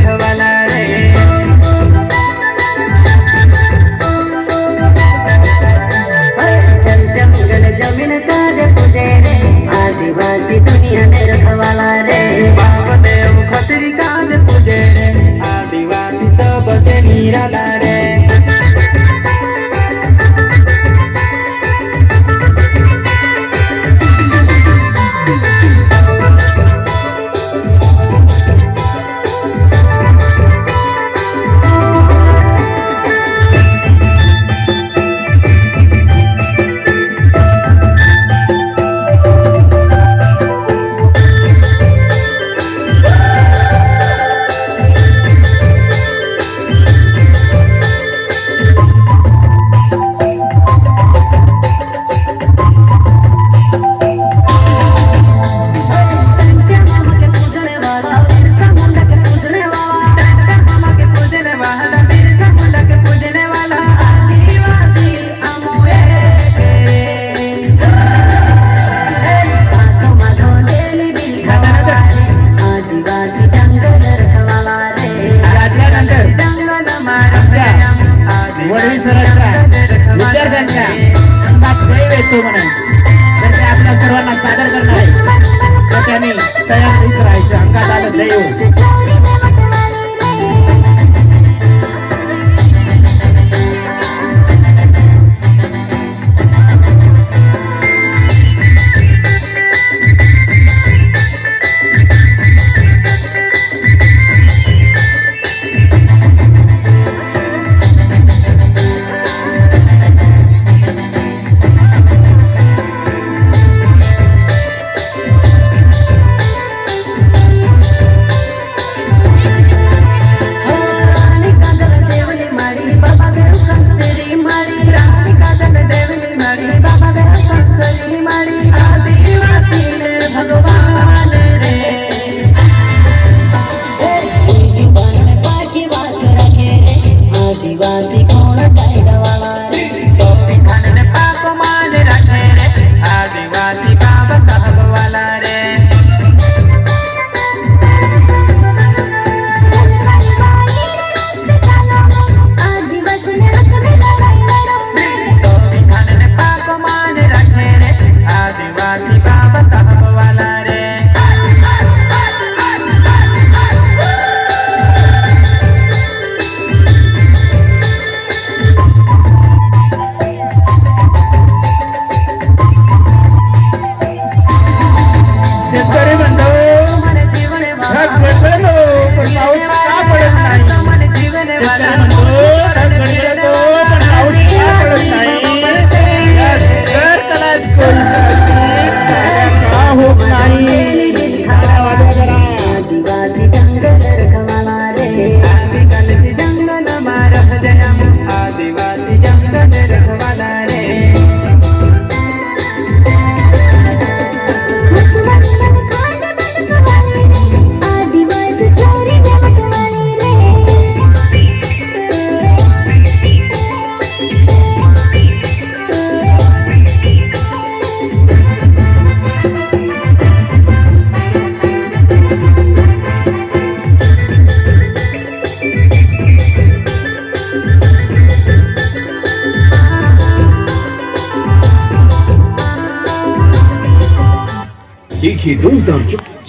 रखवाला रे चल जंगल जमीन काज तुझे रे आदिवासी दुनिया में रखवाला रे बाबदेव खत्री काज तुझे रे आदिवासी सबसे निराला रे विद्यार्थ्यांच्या अंगात दैव येतो म्हणून तर ते आपल्या सर्वांना सादर करणार आहे तर त्यांनी तयार होत राहायचं अंगात आलं दैव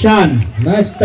छान मस्त